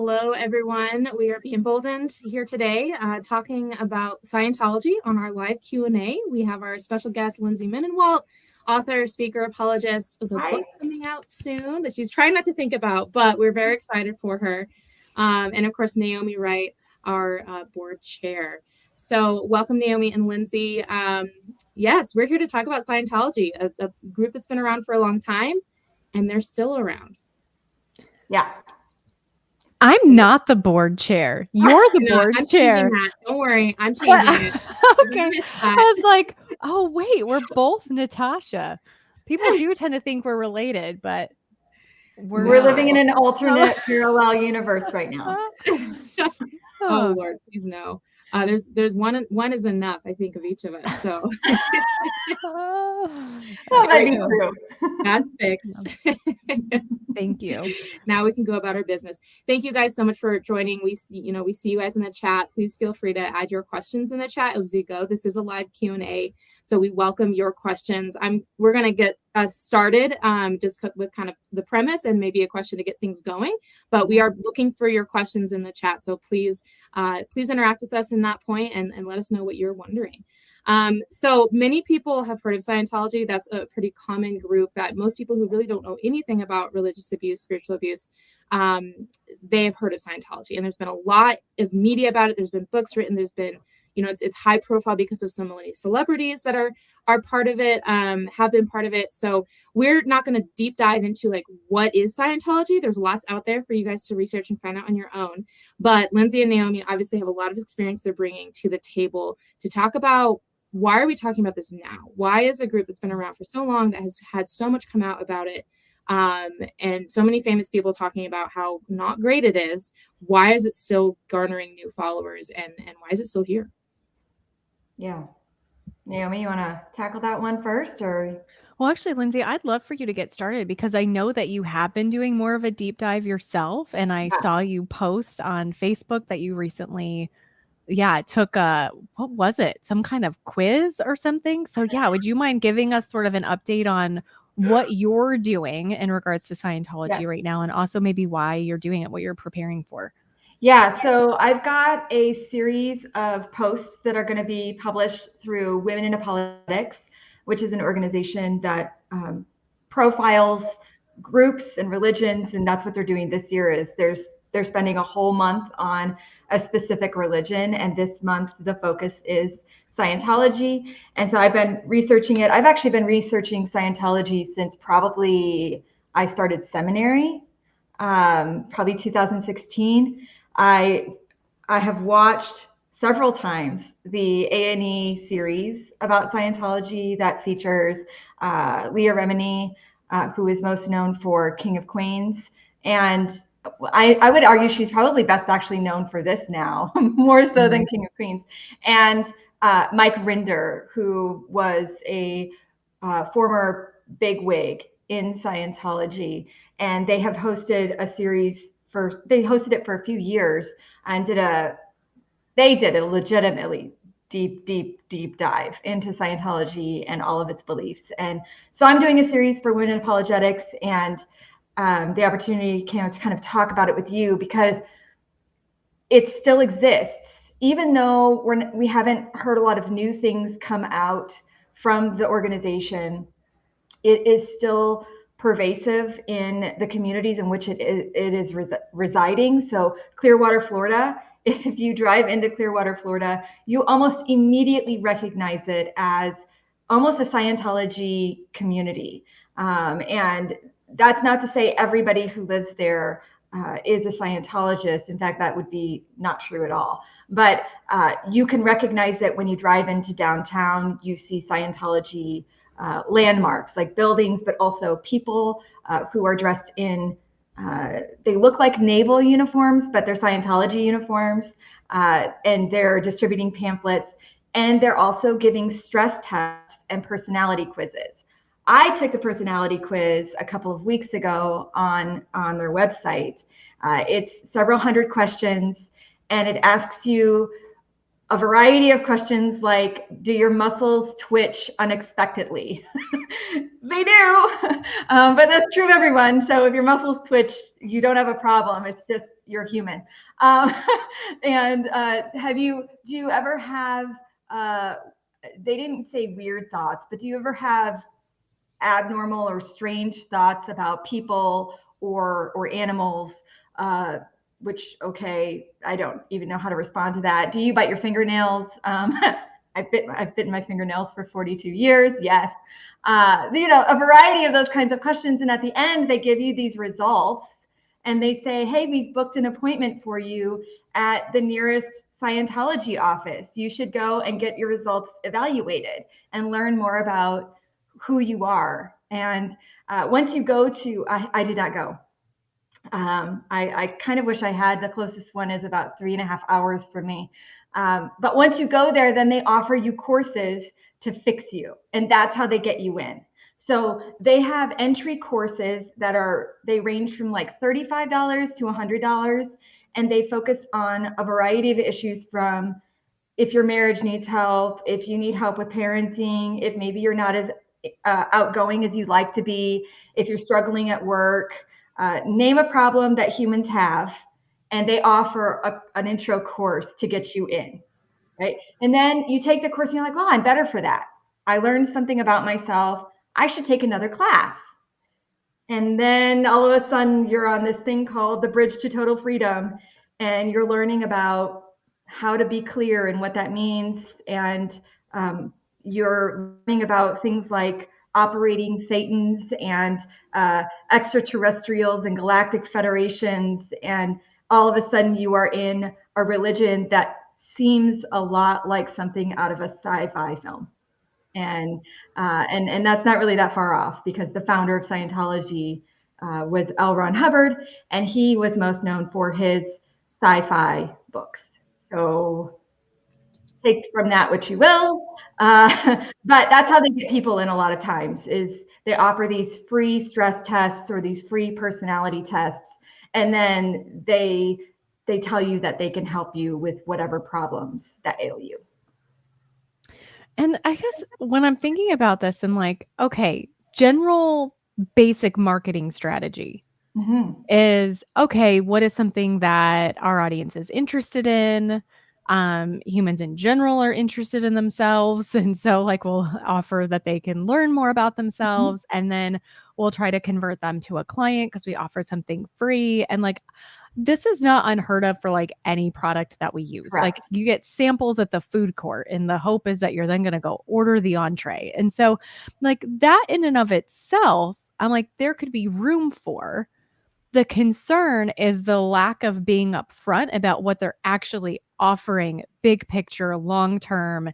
Hello, everyone. We are being emboldened here today talking about Scientology on our live Q&A. We have our special guest, Lindsey Medenwaldt, author, speaker, apologist, with a book coming out soon that she's trying not to think about, but we're very excited for her. And of course, Naomi Wright, our board chair. So welcome, Naomi and Lindsey. Yes, we're here to talk about Scientology, a group that's been around for a long time, and they're still around. Yeah. I'm not the board chair. You're the board I'm chair. That. Don't worry. I'm changing it. Okay. I was like, oh, wait, we're both Natasha. People do tend to think we're related, but we're living in an alternate parallel universe right now. Oh, Lord, please no. There's one is enough, I think, of each of us. So that might be true. That's fixed. Thank you. Now we can go about our business. Thank you guys so much for joining. We see you guys in the chat. Please feel free to add your questions in the chat as we go. This is a live Q&A, so we welcome your questions. We're gonna get us started just with kind of the premise and maybe a question to get things going. But we are looking for your questions in the chat, so please interact with us in that point and let us know what you're wondering. So many people have heard of Scientology. That's a pretty common group that most people who really don't know anything about religious abuse, spiritual abuse, they have heard of Scientology. And there's been a lot of media about it. There's been books written. There's been, it's high profile because of so many celebrities that are part of it, have been part of it. So we're not going to deep dive into like, what is Scientology? There's lots out there for you guys to research and find out on your own. But Lindsey and Naomi obviously have a lot of experience they're bringing to the table to talk about, why are we talking about this now? Why is a group that's been around for so long, that has had so much come out about it, and so many famous people talking about how not great it is, why is it still garnering new followers, and why is it still here? Yeah. Naomi, you want to tackle that one first, or? Well, actually, Lindsey, I'd love for you to get started because I know that you have been doing more of a deep dive yourself, and I saw you post on Facebook that you recently took what was it? Some kind of quiz or something. So would you mind giving us sort of an update on what you're doing in regards to Scientology right now, and also maybe why you're doing it, what you're preparing for? Yeah, so I've got a series of posts that are going to be published through Women in Apologetics, which is an organization that profiles groups and religions, and that's what they're doing this year. Is they're spending a whole month on a specific religion, and this month the focus is Scientology. And so I've been researching it. I've actually been researching Scientology since probably I started seminary, probably 2016. I have watched several times the A&E series about Scientology that features Leah Remini, who is most known for King of Queens. And I would argue she's probably best actually known for this now, more so than King of Queens. And Mike Rinder, who was a former bigwig in Scientology. And they have hosted a series they hosted it for a few years and they did a legitimately deep dive into Scientology and all of its beliefs. And so I'm doing a series for Women in Apologetics, and the opportunity to kind of talk about it with you because it still exists, even though we haven't heard a lot of new things come out from the organization. It is still pervasive in the communities in which it is residing. So Clearwater, Florida, if you drive into Clearwater, Florida, you almost immediately recognize it as almost a Scientology community. And that's not to say everybody who lives there is a Scientologist. In fact, that would be not true at all. But you can recognize that when you drive into downtown, you see Scientology landmarks like buildings, but also people who are dressed in, they look like naval uniforms, but they're Scientology uniforms, and they're distributing pamphlets, and they're also giving stress tests and personality quizzes. I took the personality quiz a couple of weeks ago on their website. It's several hundred questions, and it asks you a variety of questions like, do your muscles twitch unexpectedly? They do, but that's true of everyone. So if your muscles twitch, you don't have a problem. It's just you're human. And do you ever have, they didn't say weird thoughts, but do you ever have abnormal or strange thoughts about people or animals? Which, okay, I don't even know how to respond to that. Do you bite your fingernails? I've bitten my fingernails for 42 years. Yes. A variety of those kinds of questions. And at the end, they give you these results and they say, hey, we've booked an appointment for you at the nearest Scientology office. You should go and get your results evaluated and learn more about who you are. And once you go to, I did not go. I kind of wish I had. The closest one is about 3.5 hours for me. But once you go there, then they offer you courses to fix you. And that's how they get you in. So they have entry courses they range from like $35 to $100. And they focus on a variety of issues, from if your marriage needs help, if you need help with parenting, if maybe you're not as outgoing as you'd like to be, if you're struggling at work. Name a problem that humans have, and they offer an intro course to get you in, right? And then you take the course and you're like, well, I'm better for that. I learned something about myself. I should take another class. And then all of a sudden you're on this thing called the Bridge to Total Freedom, and you're learning about how to be clear and what that means. And you're learning about things like operating Satans and extraterrestrials and galactic federations. And all of a sudden you are in a religion that seems a lot like something out of a sci-fi film. And that's not really that far off, because the founder of Scientology was L. Ron Hubbard, and he was most known for his sci-fi books. So take from that what you will. But that's how they get people in a lot of times, is they offer these free stress tests or these free personality tests. And then they tell you that they can help you with whatever problems that ail you. And I guess when I'm thinking about this, I'm like, okay, general basic marketing strategy is, okay, what is something that our audience is interested in? Humans in general are interested in themselves. And so like we'll offer that they can learn more about themselves, and then we'll try to convert them to a client because we offer something free. And like, this is not unheard of for like any product that we use. Correct. Like you get samples at the food court, and the hope is that you're then going to go order the entree. And so like that in and of itself, I'm like, there could be room for. The concern is the lack of being upfront about what they're actually offering, big picture, long term,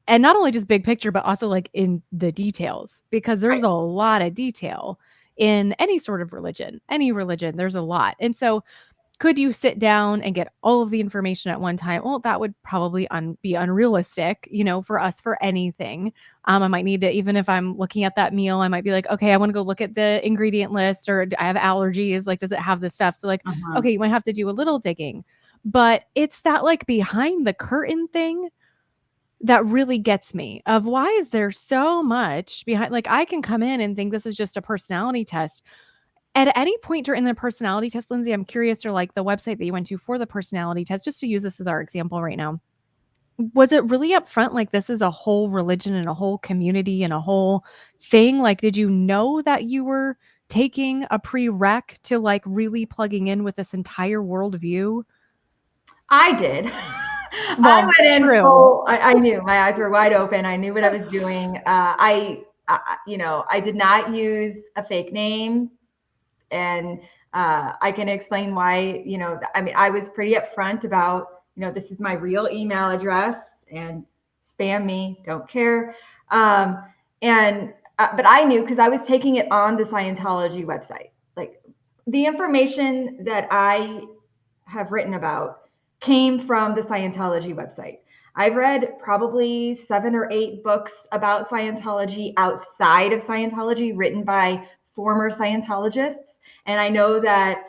and not only just big picture, but also like in the details, because there's a lot of detail in any sort of religion, there's a lot. And so could you sit down and get all of the information at one time? Well, that would probably be unrealistic, for us, for anything. I might need to, even if I'm looking at that meal, I might be like, okay, I want to go look at the ingredient list, or I have allergies. Like, does it have this stuff? So like, okay, you might have to do a little digging, but it's that like behind the curtain thing that really gets me, of why is there so much behind? Like, I can come in and think this is just a personality test. At any point during the personality test, Lindsey, I'm curious to like the website that you went to for the personality test, just to use this as our example right now. Was it really upfront? Like, this is a whole religion and a whole community and a whole thing. Like, did you know that you were taking a prereq to like really plugging in with this entire worldview? I did. Well, I went in true. full, I knew my eyes were wide open. I knew what I was doing. I did not use a fake name. And I can explain why, I was pretty upfront about, this is my real email address, and spam me, don't care. But I knew, because I was taking it on the Scientology website. Like, the information that I have written about came from the Scientology website. I've read probably 7 or 8 books about Scientology outside of Scientology, written by former Scientologists. And I know that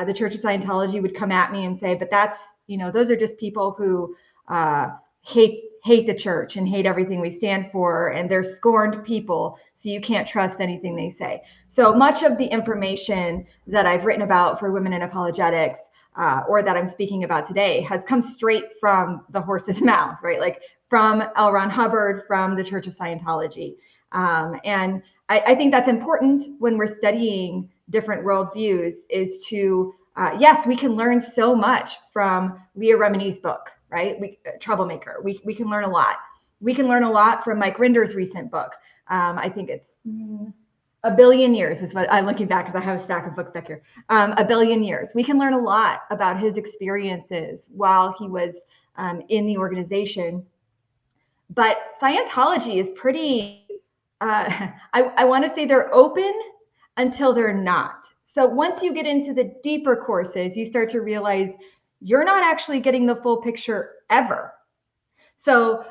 the Church of Scientology would come at me and say, but that's, those are just people who hate the church and hate everything we stand for, and they're scorned people, so you can't trust anything they say. So much of the information that I've written about for Women in Apologetics, or that I'm speaking about today, has come straight from the horse's mouth, right? Like from L. Ron Hubbard, from the Church of Scientology. And I think that's important when we're studying different worldviews, is to, yes, we can learn so much from Leah Remini's book, right? Troublemaker. We can learn a lot. We can learn a lot from Mike Rinder's recent book. I think it's A Billion Years is what I'm looking back, because I have a stack of books back here. A Billion Years. We can learn a lot about his experiences while he was in the organization. But Scientology is pretty, I want to say they're open until they're not. So once you get into the deeper courses, you start to realize you're not actually getting the full picture ever. So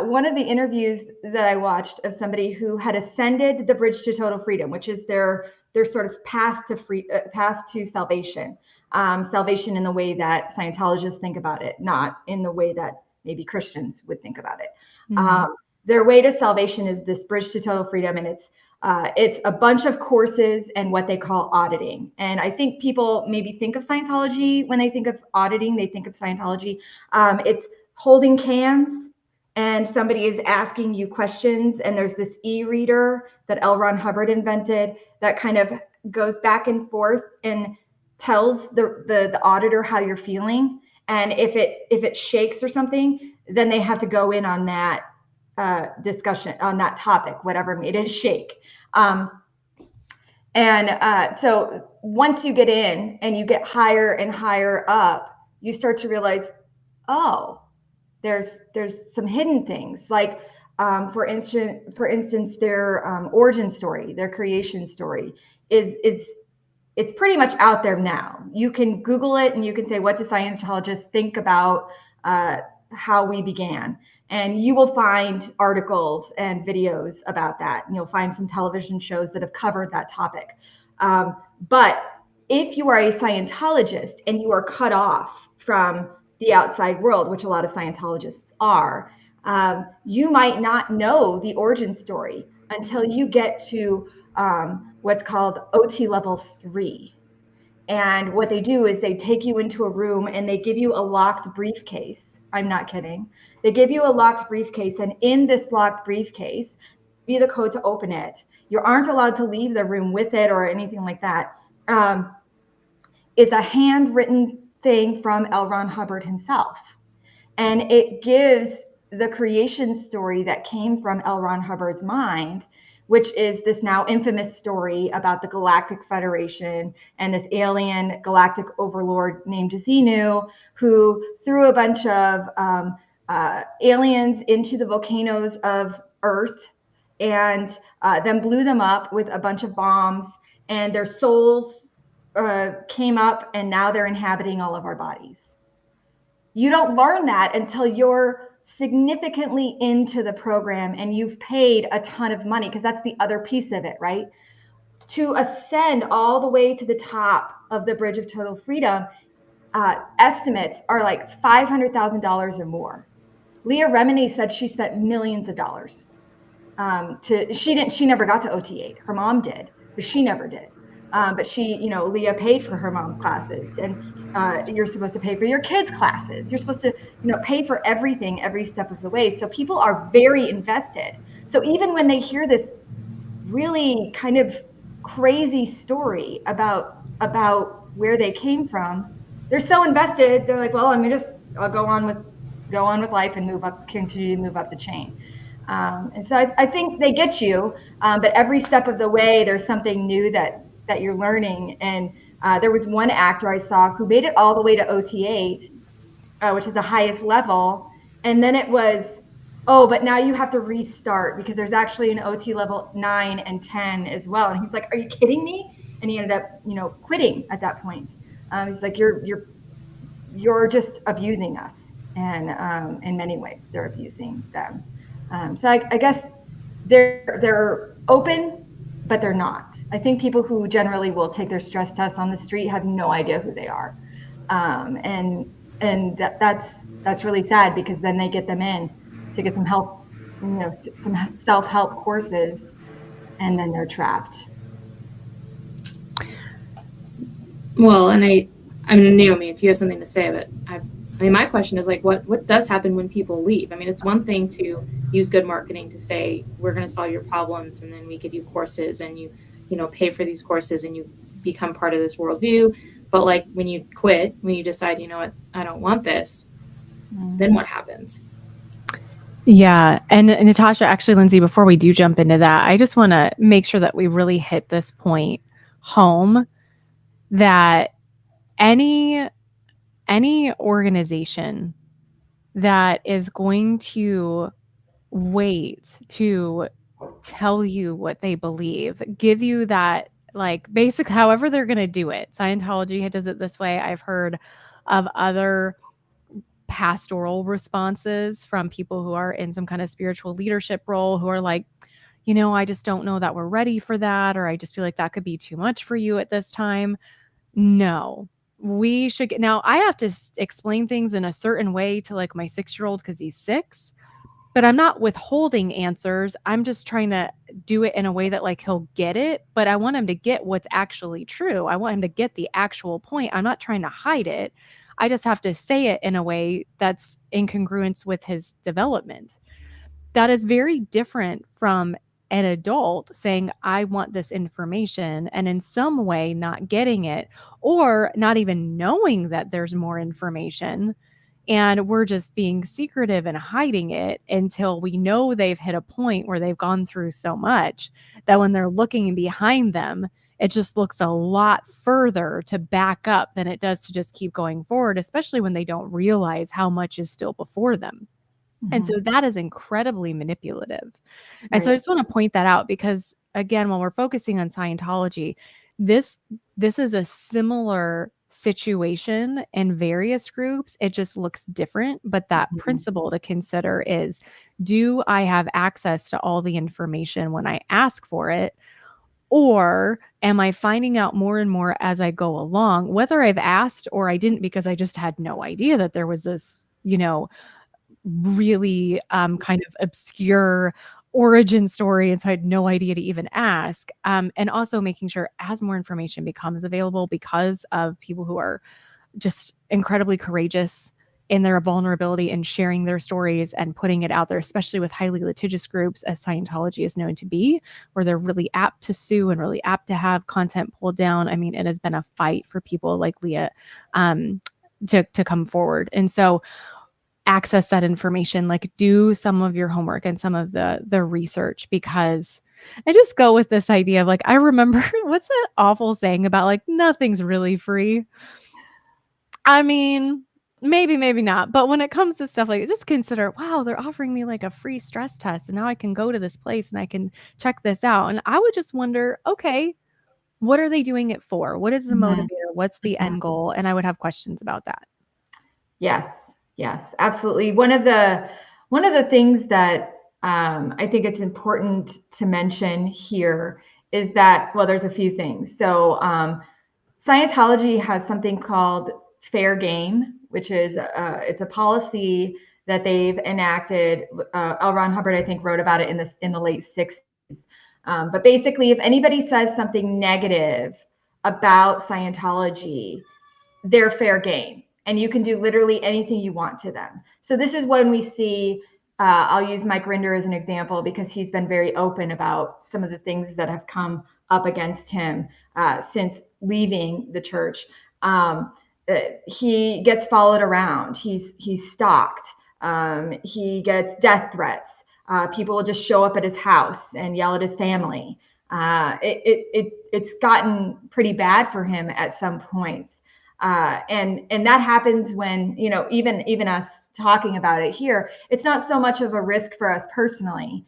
one of the interviews that I watched of somebody who had ascended the bridge to total freedom, which is their sort of path to salvation, salvation in the way that Scientologists think about it, not in the way that maybe Christians would think about it. Mm-hmm. Their way to salvation is this bridge to total freedom, and it's a bunch of courses and what they call auditing. And I think people maybe think of Scientology, when they think of auditing, they think of Scientology. It's holding cans and somebody is asking you questions, and there's this e-reader that L. Ron Hubbard invented that kind of goes back and forth and tells the auditor how you're feeling. And if it shakes or something, then they have to go in on that discussion on that topic, whatever made it shake. So once you get in and you get higher and higher up, you start to realize, oh, there's some hidden things, like for instance, their origin story, their creation story it's pretty much out there now. You can Google it and you can say, what do Scientologists think about how we began? And you will find articles and videos about that. And you'll find some television shows that have covered that topic. But if you are a Scientologist and you are cut off from the outside world, which a lot of Scientologists are, you might not know the origin story until you get to what's called OT level 3. And what they do is they take you into a room and they give you a locked briefcase. I'm not kidding. They give you a locked briefcase, and in this locked briefcase, give you the code to open it. You aren't allowed to leave the room with it or anything like that. It's a handwritten thing from L. Ron Hubbard himself. And it gives the creation story that came from L. Ron Hubbard's mind, which is this now infamous story about the Galactic Federation and this alien galactic overlord named Xenu, who threw a bunch of aliens into the volcanoes of Earth and then blew them up with a bunch of bombs, and their souls came up, and now they're inhabiting all of our bodies. You don't learn that until you're significantly into the program and you've paid a ton of money, because that's the other piece of it, right? To ascend all the way to the top of the Bridge of Total Freedom, estimates are like $500,000 or more. Leah Remini said she spent millions of dollars. She never got to OT8. Her mom did, but she never did. But Leah paid for her mom's classes, and you're supposed to pay for your kids' classes. You're supposed to, pay for everything every step of the way. So people are very invested. So even when they hear this really kind of crazy story about where they came from, they're so invested. They're like, well, I'll go on with life and continue to move up the chain. And so I think they get you, but every step of the way, there's something new that you're learning. And there was one actor I saw who made it all the way to OT8, which is the highest level. And then it was, but now you have to restart because there's actually an OT level 9 and 10 as well. And he's like, are you kidding me? And he ended up, quitting at that point. He's like, you're just abusing us. And in many ways, they're abusing them. So I guess they're open, but they're not. I think people who generally will take their stress test on the street have no idea who they are. And that's that's really sad, because then they get them in to get some help, some self-help courses, and then they're trapped. Well, and I mean, Naomi, if you have something to say, but I mean, my question is like, what does happen when people leave? I mean, it's one thing to use good marketing to say, we're going to solve your problems, and then we give you courses, and you pay for these courses, and you become part of this worldview. But like when you quit, when you decide, you know what, I don't want this, then what happens? Yeah. And Natasha, actually, Lindsey, before we do jump into that, I just want to make sure that we really hit this point home, that any organization that is going to wait to tell you what they believe, give you that, like, basic, however they're going to do it. Scientology does it this way. I've heard of other pastoral responses from people who are in some kind of spiritual leadership role, who are like, I just don't know that we're ready for that, or I just feel like that could be too much for you at this time. No, we should get, now I have to explain things in a certain way to like my 6-year-old because he's 6, but I'm not withholding answers. I'm just trying to do it in a way that like he'll get it, but I want him to get what's actually true. I want him to get the actual point. I'm not trying to hide it. I just have to say it in a way that's in congruence with his development. That is very different from an adult saying, I want this information, and in some way not getting it, or not even knowing that there's more information, and we're just being secretive and hiding it until we know they've hit a point where they've gone through so much that when they're looking behind them, it just looks a lot further to back up than it does to just keep going forward, especially when they don't realize how much is still before them. And so that is incredibly manipulative. And so I just want to point that out, because again, when we're focusing on Scientology, this is a similar situation in various groups. It just looks different, but that principle to consider is, do I have access to all the information when I ask for it? Or am I finding out more and more as I go along, whether I've asked or I didn't, because I just had no idea that there was this, really kind of obscure origin story, and so I had no idea to even ask. And also making sure as more information becomes available, because of people who are just incredibly courageous in their vulnerability and sharing their stories and putting it out there, especially with highly litigious groups, as Scientology is known to be, where they're really apt to sue and really apt to have content pulled down. I mean, it has been a fight for people like Leah to come forward. And so access that information, like do some of your homework and some of the research, because I just go with this idea of like, I remember what's that awful saying about like, nothing's really free. I mean, maybe not, but when it comes to stuff like, just consider, wow, they're offering me like a free stress test, and now I can go to this place and I can check this out. And I would just wonder, okay, what are they doing it for? What is the motivator? What's the end goal? And I would have questions about that. Yes, absolutely. One of the things that I think it's important to mention here is that, well, there's a few things. So Scientology has something called fair game, which is it's a policy that they've enacted. L. Ron Hubbard, I think, wrote about it in the late 60s. But basically, if anybody says something negative about Scientology, they're fair game, and you can do literally anything you want to them. So this is when we see, I'll use Mike Rinder as an example, because he's been very open about some of the things that have come up against him since leaving the church. He gets followed around. He's stalked. He gets death threats. People will just show up at his house and yell at his family. It's gotten pretty bad for him at some points. And that happens when, even us talking about it here, it's not so much of a risk for us personally,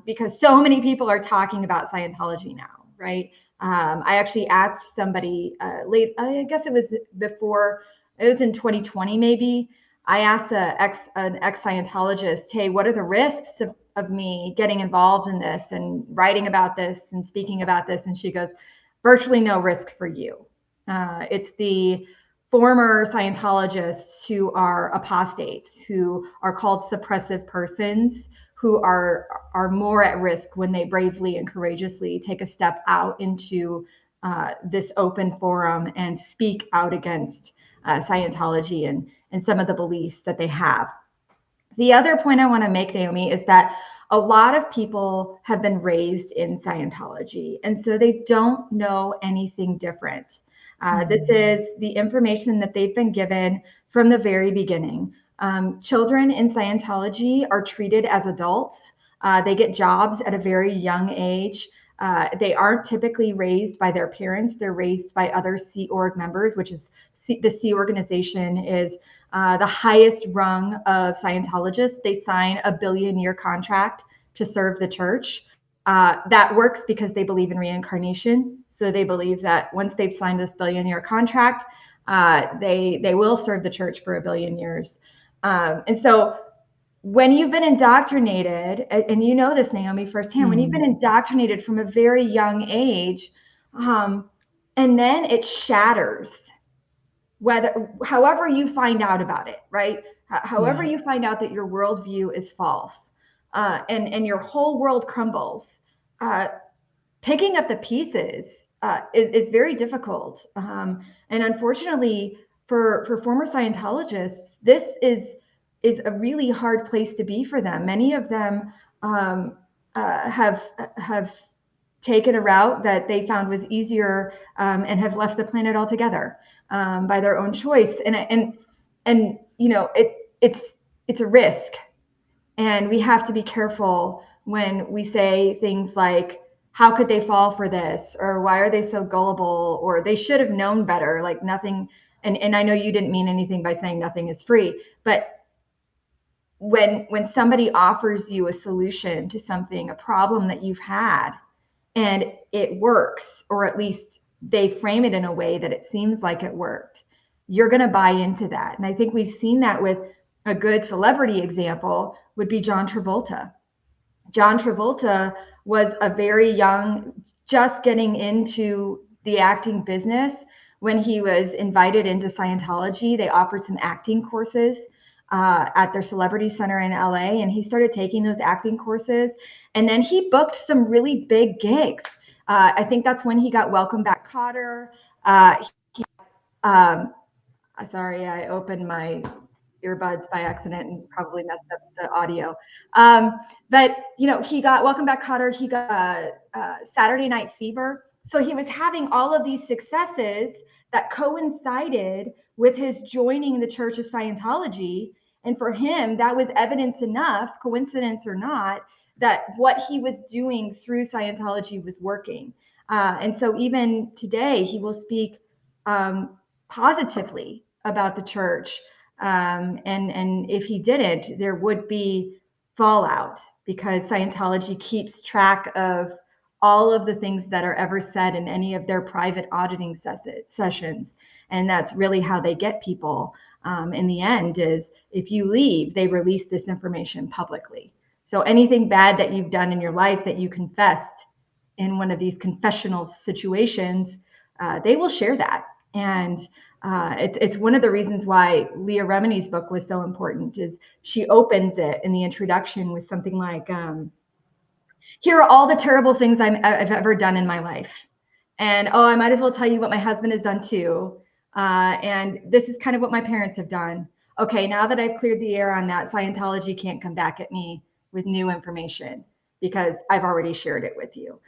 because so many people are talking about Scientology now, right? I actually asked somebody I guess it was in 2020, maybe. I asked an ex-Scientologist, hey, what are the risks of me getting involved in this and writing about this and speaking about this? And she goes, virtually no risk for you. It's the former Scientologists who are apostates, who are called suppressive persons, who are more at risk when they bravely and courageously take a step out into this open forum and speak out against Scientology and some of the beliefs that they have. The other point I want to make, Naomi, is that a lot of people have been raised in Scientology, and so they don't know anything different. This is the information that they've been given from the very beginning. Children in Scientology are treated as adults. They get jobs at a very young age. They aren't typically raised by their parents. They're raised by other Sea Org members, which is the Sea organization is the highest rung of Scientologists. They sign a billion-year contract to serve the church. That works because they believe in reincarnation. So they believe that once they've signed this billion-year contract, they will serve the church for a billion years. And so when you've been indoctrinated, and you know this, Naomi, firsthand, when you've been indoctrinated from a very young age, and then it shatters, however you find out about it, right? However you find out that your worldview is false, and your whole world crumbles, picking up the pieces is very difficult. And unfortunately, for former Scientologists, this is a really hard place to be for them. Many of them have taken a route that they found was easier, and have left the planet altogether by their own choice. And you know, it's a risk, and we have to be careful when we say things like, how could they fall for this? Or why are they so gullible? Or they should have known better, like nothing. And I know you didn't mean anything by saying nothing is free, but when somebody offers you a solution to something, a problem that you've had, and it works, or at least they frame it in a way that it seems like it worked, you're going to buy into that. And I think we've seen that with a good celebrity example would be John Travolta. John Travolta was a very young, just getting into the acting business when he was invited into Scientology. They offered some acting courses at their celebrity center in LA, and he started taking those acting courses, and then he booked some really big gigs. I think that's when he got Welcome Back, Kotter. Sorry, I opened my earbuds by accident and probably messed up the audio. But you know, he got Welcome Back, Kotter. He got Saturday Night Fever. So he was having all of these successes that coincided with his joining the Church of Scientology. And for him, that was evidence enough, coincidence or not, that what he was doing through Scientology was working. And so even today, he will speak positively about the church. And if he didn't, there would be fallout, because Scientology keeps track of all of the things that are ever said in any of their private auditing sessions. And that's really how they get people. In the end, is if you leave, they release this information publicly. So anything bad that you've done in your life that you confessed in one of these confessional situations, they will share that. And it's one of the reasons why Leah Remini's book was so important, is she opens it in the introduction with something like, here are all the terrible things I've ever done in my life. And, oh, I might as well tell you what my husband has done too. And this is kind of what my parents have done. Okay, now that I've cleared the air on that, Scientology can't come back at me with new information, because I've already shared it with you.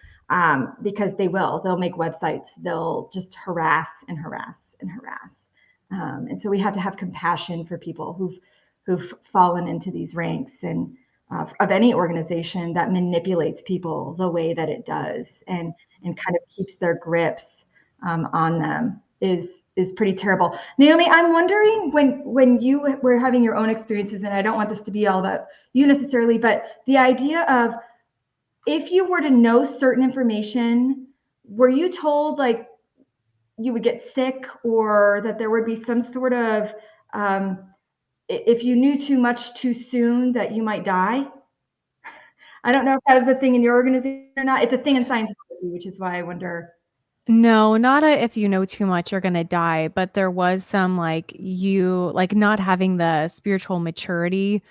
Because they'll make websites, they'll just harass and harass and harass. And so we have to have compassion for people who've fallen into these ranks, and of any organization that manipulates people the way that it does, and kind of keeps their grips on them is pretty terrible. Naomi, I'm wondering, when you were having your own experiences, and I don't want this to be all about you necessarily, but the idea of, if you were to know certain information, were you told like you would get sick, or that there would be some sort of, if you knew too much too soon, that you might die? I don't know if that was a thing in your organization or not. It's a thing in Scientology, which is why I wonder. No, not a if you know too much, you're gonna die, but there was some like not having the spiritual maturity.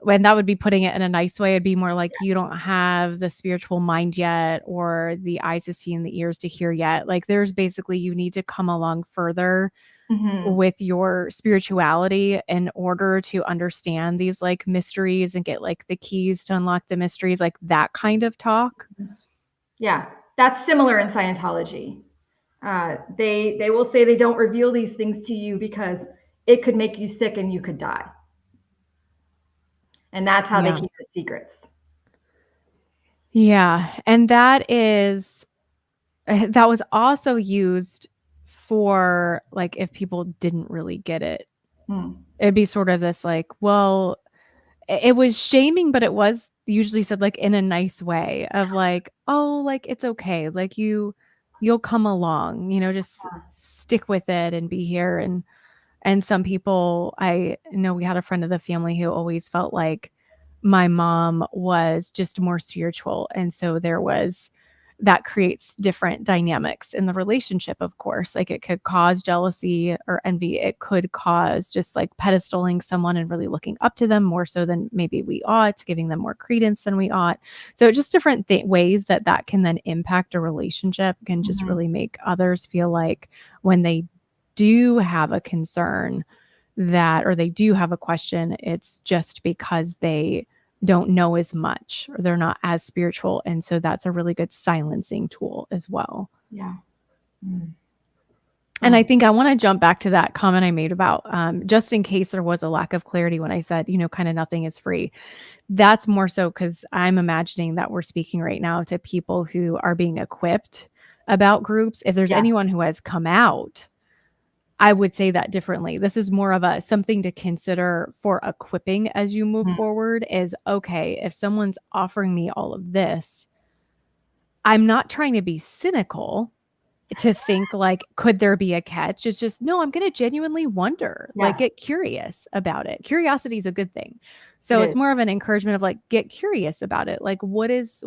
When that would be putting it in a nice way, it'd be more like you don't have the spiritual mind yet, or the eyes to see and the ears to hear yet. Like there's basically you need to come along further Mm-hmm. with your spirituality in order to understand these like mysteries and get like the keys to unlock the mysteries, like that kind of talk. Yeah, that's similar in Scientology. They will say they don't reveal these things to you because it could make you sick and you could die. And that's how they Yeah. keep the secrets. Yeah. And that was also used for like if people didn't really get it. Hmm. It'd be sort of this like, well, it was shaming, but it was usually said like in a nice way of like, oh, like it's okay. Like you'll come along, just stick with it and be here. And some people, I know we had a friend of the family who always felt like my mom was just more spiritual. And so that creates different dynamics in the relationship, of course. Like it could cause jealousy or envy. It could cause just like pedestaling someone and really looking up to them more so than maybe we ought, giving them more credence than we ought. So just different ways that can then impact a relationship can just Mhm. really make others feel like when they do have a concern or they do have a question, it's just because they don't know as much or they're not as spiritual. And so that's a really good silencing tool as well. Yeah. Mm. And I think I want to jump back to that comment I made about just in case there was a lack of clarity when I said, kind of nothing is free. That's more so because I'm imagining that we're speaking right now to people who are being equipped about groups. If there's Yeah. anyone who has come out, I would say that differently. This is more of something to consider for equipping as you move Mhm. forward is, okay, if someone's offering me all of this, I'm not trying to be cynical to think like, could there be a catch? It's just, no, I'm going to genuinely wonder, like Yes, get curious about it. Curiosity is a good thing. it So it's is. more of an encouragement of like, get curious about it. Like, what is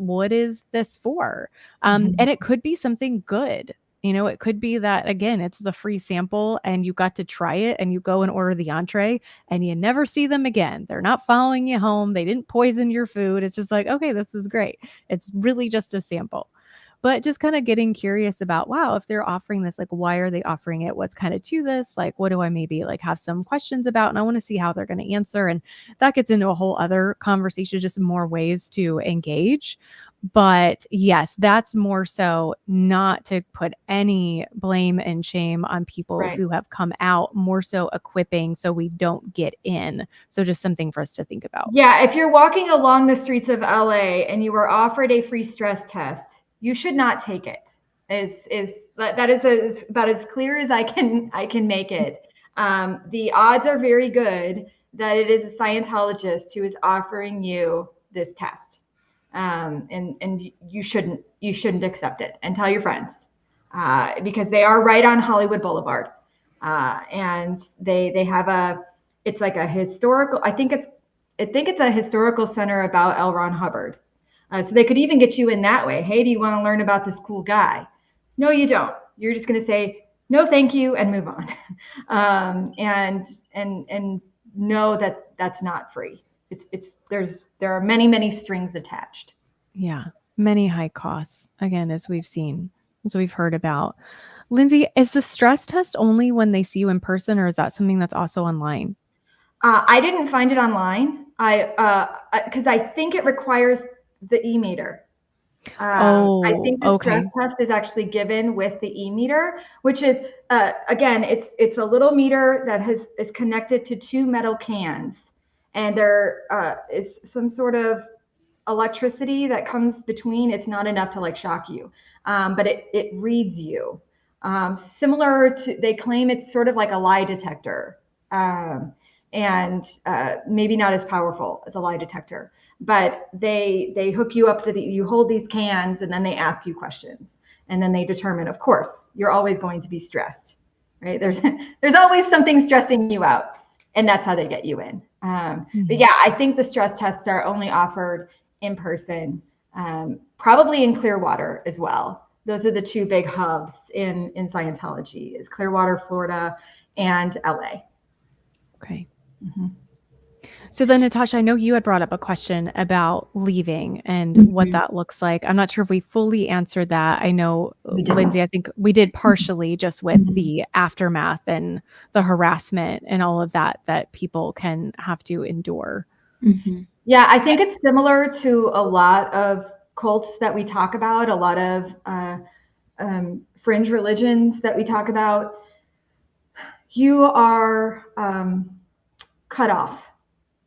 this for? Mhm. And it could be something good. It could be that, again, it's the free sample and you got to try it and you go and order the entree and you never see them again. They're not following you home. They didn't poison your food. It's just like, okay, this was great. It's really just a sample. But just kind of getting curious about, wow, if they're offering this, like, why are they offering it? What's kind of to this? Like, what do I maybe like have some questions about? And I want to see how they're going to answer. And that gets into a whole other conversation, just more ways to engage. But yes, that's more so not to put any blame and shame on people Right. who have come out, more so equipping so we don't get in. So just something for us to think about. Yeah, if you're walking along the streets of LA and you were offered a free stress test, you should not take it. That is about as clear as I can make it. The odds are very good that it is a Scientologist who is offering you this test, and you shouldn't accept it, and tell your friends because they are right on Hollywood Boulevard, and they have it's like a historical. I think it's a historical center about L. Ron Hubbard. So they could even get you in that way. Hey, do you want to learn about this cool guy? No, you don't. You're just going to say, no, thank you, and move on. And know that that's not free. There are many strings attached. Yeah. Many high costs, again, as we've seen, as we've heard about. Lindsey, is the stress test only when they see you in person, or is that something that's also online? I didn't find it online. Because I think it requires the e-meter. I think the stress Okay. test is actually given with the e-meter, which is again, it's a little meter that is connected to two metal cans, and there is some sort of electricity that comes between. It's not enough to like shock you, but it reads you. Similar to, they claim it's sort of like a lie detector, and maybe not as powerful as a lie detector. But they hook you up to you hold these cans, and then they ask you questions, and then they determine. Of course, you're always going to be stressed, right? There's always something stressing you out, and that's how they get you in. But yeah, I think the stress tests are only offered in person, probably in Clearwater as well. Those are the two big hubs in Scientology, is Clearwater, Florida, and LA. Okay. Mm-hmm. So then, Natasha, I know you had brought up a question about leaving and what that looks like. I'm not sure if we fully answered that. I know, Lindsey, I think we did partially, just with the aftermath and the harassment and all of that people can have to endure. Yeah, I think it's similar to a lot of cults that we talk about, a lot of fringe religions that we talk about. You are cut off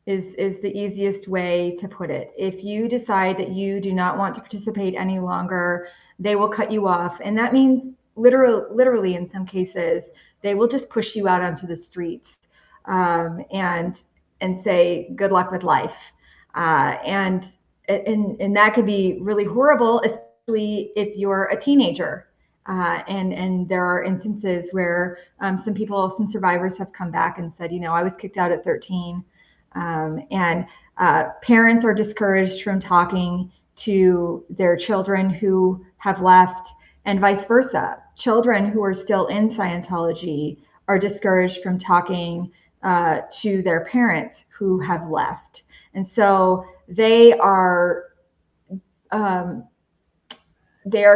is the easiest way to put it. If you decide that you do not want to participate any longer, they will cut you off. And that means literally in some cases, they will just push you out onto the streets and say, good luck with life. And that could be really horrible, especially if you're a teenager. And there are instances where some survivors have come back and said, I was kicked out at 13. And parents are discouraged from talking to their children who have left, and vice versa. Children who are still in Scientology are discouraged from talking to their parents who have left. And so they are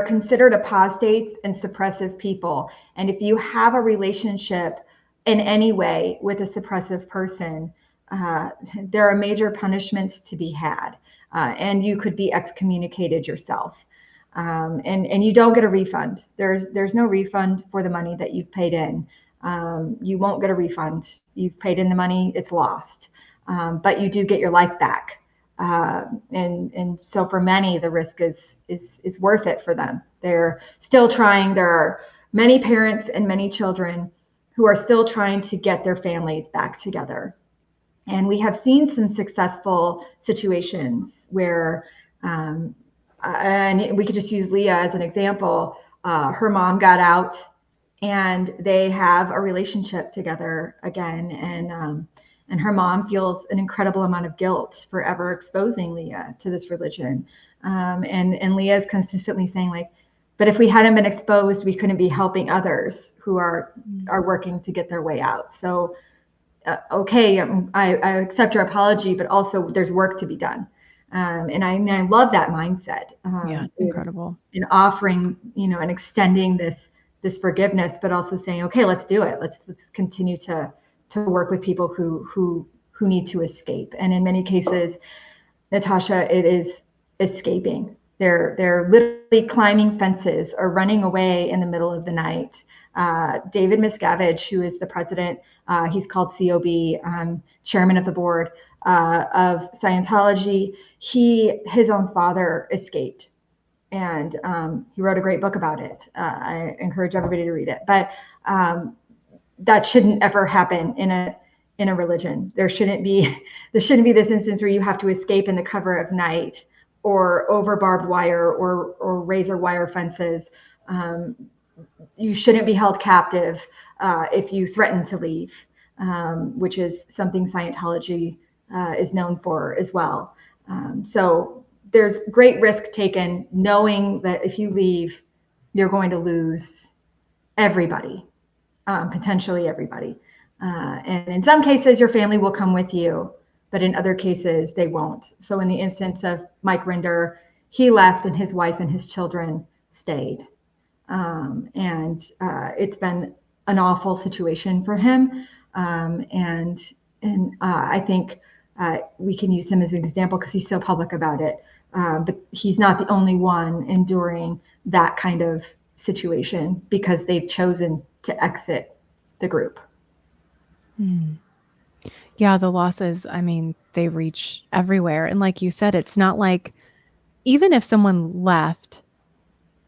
considered apostates and suppressive people. And if you have a relationship in any way with a suppressive person, there are major punishments to be had, and you could be excommunicated yourself, and you don't get a refund. There's no refund for the money that you've paid in. You won't get a refund. You've paid in the money, it's lost, but you do get your life back. And so for many, the risk is worth it for them. They're still trying. There are many parents and many children who are still trying to get their families back together. And we have seen some successful situations where, and we could just use Leah as an example. Her mom got out and they have a relationship together again. And her mom feels an incredible amount of guilt for ever exposing Leah to this religion. And Leah is consistently saying, like, but if we hadn't been exposed, we couldn't be helping others who are working to get their way out. So, okay, I accept your apology, but also there's work to be done. And I love that mindset. Yeah, it's incredible. In offering, and extending this forgiveness, but also saying, okay, let's do it. Let's continue to work with people who need to escape. And in many cases, Natasha, it is escaping. They're literally climbing fences or running away in the middle of the night. David Miscavige, who is the president, he's called COB, chairman of the board of Scientology. His own father escaped, and he wrote a great book about it. I encourage everybody to read it. But that shouldn't ever happen in a religion. There shouldn't be this instance where you have to escape in the cover of night or over barbed wire or razor wire fences. You shouldn't be held captive if you threaten to leave, which is something Scientology is known for as well. So there's great risk taken knowing that if you leave, you're going to lose everybody, potentially everybody. And in some cases, your family will come with you, but in other cases, they won't. So in the instance of Mike Rinder, he left and his wife and his children stayed. And it's been an awful situation for him. And I think we can use him as an example because he's so public about it. But he's not the only one enduring that kind of situation because they've chosen to exit the group. Yeah, the losses, I mean, they reach everywhere. And like you said, it's not like, even if someone left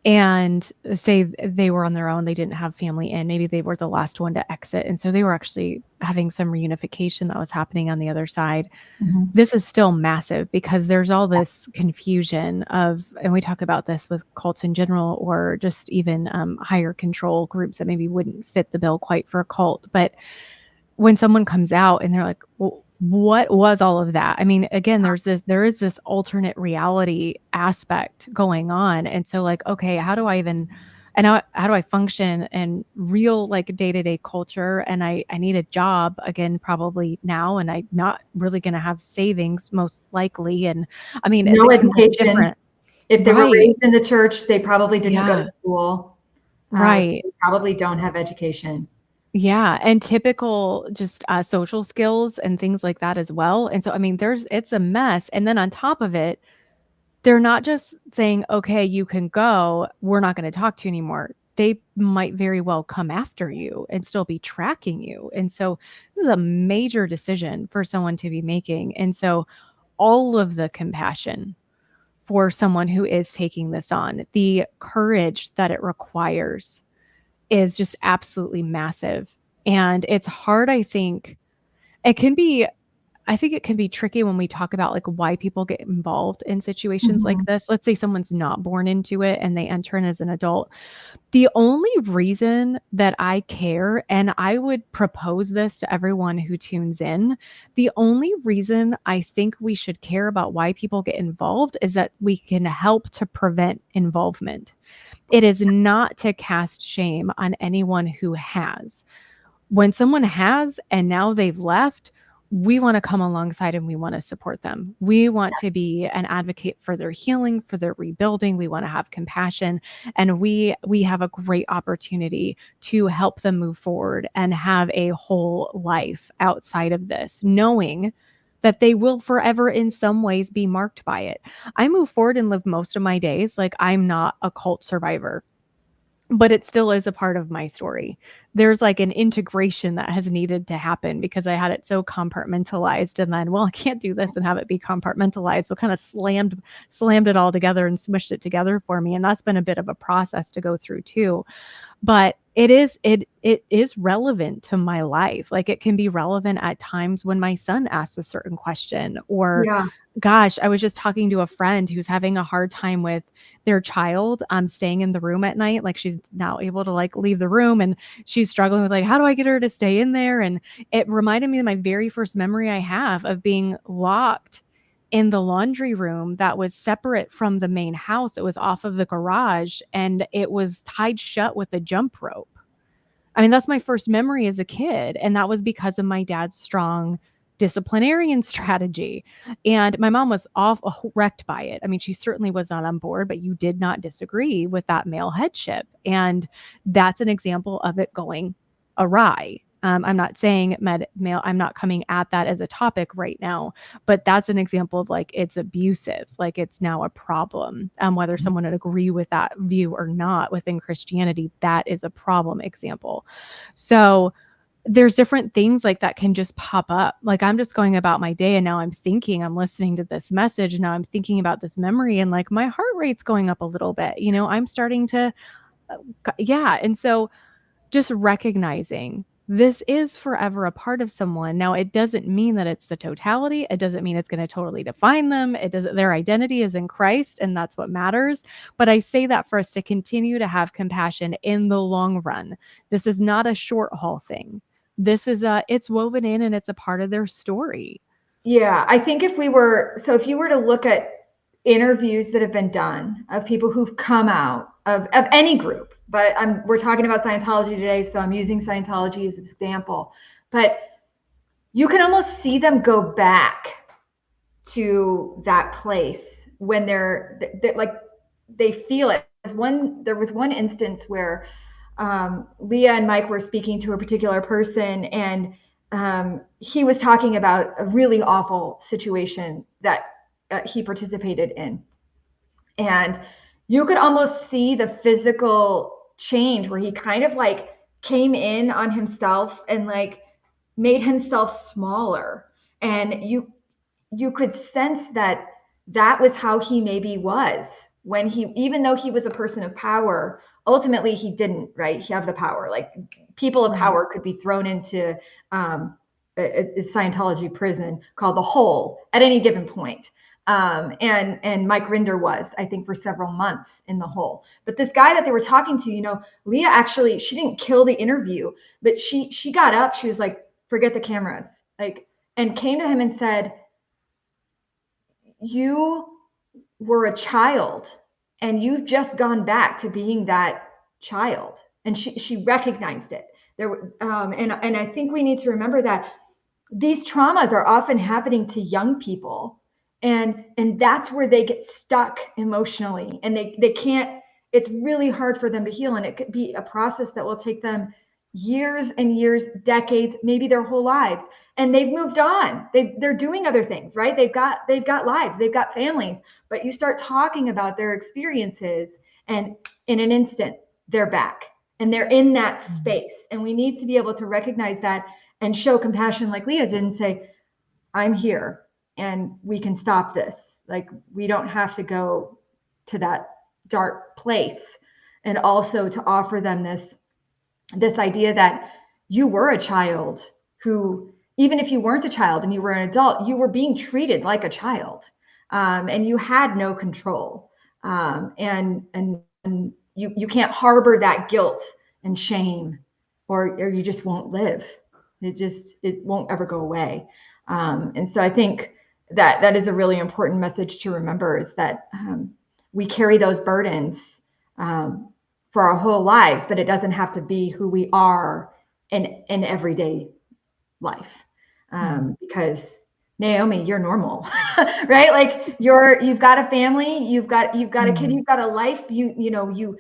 and say they were on their own, they didn't have family in, maybe they were the last one to exit. And so they were actually having some reunification that was happening on the other side. Mm-hmm. This is still massive because there's all this confusion of, and we talk about this with cults in general, or just even higher control groups that maybe wouldn't fit the bill quite for a cult. But when someone comes out and they're like, well, what was all of that? I mean, again, there is this alternate reality aspect going on. And so like, okay, how do I even, and how do I function in real like day-to-day culture? And I need a job again, probably now, and I'm not really going to have savings most likely. And I mean, No it can look education. different. If they were Right. raised in the church, they probably didn't go Yeah. to school. So Right. they probably don't have education. Yeah, and typical just social skills and things like that as well. And so, I mean, it's a mess. And then on top of it, they're not just saying, okay, you can go, we're not going to talk to you anymore. They might very well come after you and still be tracking you. And so, this is a major decision for someone to be making. And so, all of the compassion for someone who is taking this on, the courage that it requires is just absolutely massive. And it's hard, I think. It can be I think it can be tricky when we talk about like why people get involved in situations like this. Let's say someone's not born into it and they enter in as an adult. The only reason that I care, and I would propose this to everyone who tunes in, the only reason I think we should care about why people get involved is that we can help to prevent involvement. It is not to cast shame on anyone who has. When someone has and now they've left, we want to come alongside and we want to support them. We want to be an advocate for their healing, for their rebuilding. We want to have compassion, and we have a great opportunity to help them move forward and have a whole life outside of this, knowing that they will forever in some ways be marked by it. I move forward and live most of my days like I'm not a cult survivor, but it still is a part of my story. There's like an integration that has needed to happen because I had it so compartmentalized, and then, well, I can't do this and have it be compartmentalized. So kind of slammed it all together and smushed it together for me. And that's been a bit of a process to go through too. But it is relevant to my life. Like it can be relevant at times when my son asks a certain question, or Yeah. gosh, I was just talking to a friend who's having a hard time with their child staying in the room at night. Like she's now able to like leave the room, and she's struggling with like, how do I get her to stay in there? And it reminded me of my very first memory I have of being locked in the laundry room that was separate from the main house. It was off of the garage, and it was tied shut with a jump rope. I mean, that's my first memory as a kid. And that was because of my dad's strong disciplinarian strategy. And my mom was wrecked by it. I mean, she certainly was not on board, but you did not disagree with that male headship. And that's an example of it going awry. I'm not saying male, I'm not coming at that as a topic right now, but that's an example of like, it's abusive, like it's now a problem. Whether someone would agree with that view or not within Christianity, that is a problem example. So there's different things like that can just pop up. Like I'm just going about my day, and now I'm listening to this message, and now I'm thinking about this memory, and like my heart rate's going up a little bit, I'm starting to, yeah. And so just recognizing this is forever a part of someone. Now, it doesn't mean that it's the totality. It doesn't mean it's going to totally define them. Their identity is in Christ, and that's what matters. But I say that for us to continue to have compassion in the long run. This is not a short haul thing. This is it's woven in, and it's a part of their story. Yeah, I think if you were to look at interviews that have been done of people who've come out of any group, but we're talking about Scientology today, so I'm using Scientology as an example. But you can almost see them go back to that place when they're like they feel it. There was one instance where Leah and Mike were speaking to a particular person, and he was talking about a really awful situation that he participated in. And you could almost see the physical change where he kind of like came in on himself and like made himself smaller. And you could sense that was how he maybe was when even though he was a person of power, ultimately he didn't, right? He have the power. Like people of power could be thrown into a Scientology prison called the Hole at any given point. And Mike Rinder was, I think, for several months in the Hole. But this guy that they were talking to, Leah actually, she didn't kill the interview, but she got up. She was like, forget the cameras. Like, and came to him and said, you were a child and you've just gone back to being that child. And she recognized it. And I think we need to remember that these traumas are often happening to young people, and that's where they get stuck emotionally, and they can't, it's really hard for them to heal. And it could be a process that will take them years and years, decades, maybe their whole lives. And they've moved on. They're doing other things, right? They've got lives, they've got families, but you start talking about their experiences and in an instant they're back and they're in that space. And we need to be able to recognize that and show compassion like Leah did and say, I'm here and we can stop this. Like, we don't have to go to that dark place. And also to offer them this idea that you were a child who, even if you weren't a child and you were an adult, you were being treated like a child, and you had no control. And you can't harbor that guilt and shame, or you just won't live. It won't ever go away. And so I think that is a really important message to remember, is that we carry those burdens for our whole lives, but it doesn't have to be who we are in everyday life. Because Naomi, you're normal, right? Like you've got a family, you've got a kid, you've got a life, you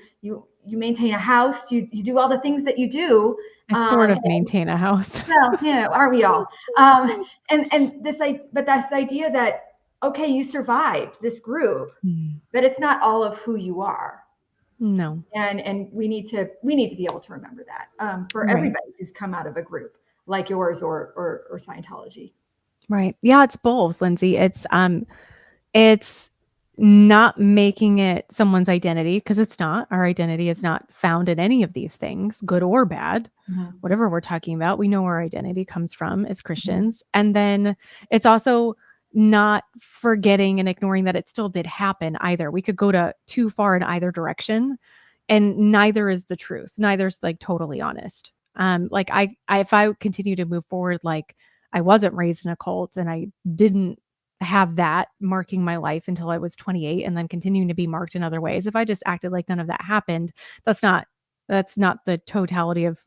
maintain a house, you do all the things that you do. I sort of maintain a house. Well, yeah, aren't we all? And this idea that, okay, you survived this group, but it's not all of who you are. No. And we need to be able to remember that for everybody who's come out of a group like yours or Scientology. Right. Yeah, it's both, Lindsey. It's not making it someone's identity, because it's not. Our identity is not found in any of these things, good or bad. Whatever we're talking about, we know where our identity comes from as Christians. And then it's also not forgetting and ignoring that it still did happen either. We could go too far in either direction, and neither is the truth. Neither's like totally honest. Like if I continue to move forward, like I wasn't raised in a cult and I didn't have that marking my life until I was 28, and then continuing to be marked in other ways. If I just acted like none of that happened, that's not the totality of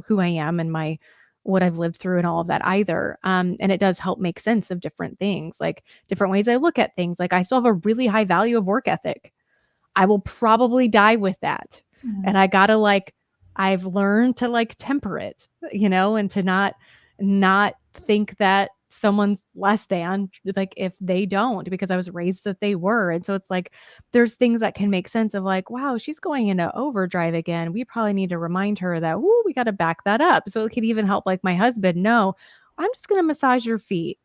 who I am and what I've lived through and all of that either. And it does help make sense of different things, like different ways I look at things. Like I still have a really high value of work ethic. I will probably die with that. And I've learned to temper it, and to not think that someone's less than, like if they don't, because I was raised that they were. And so it's like, there's things that can make sense of like, wow, she's going into overdrive again. We probably need to remind her that, we got to back that up. So it could even help like my husband. No, I'm just going to massage your feet.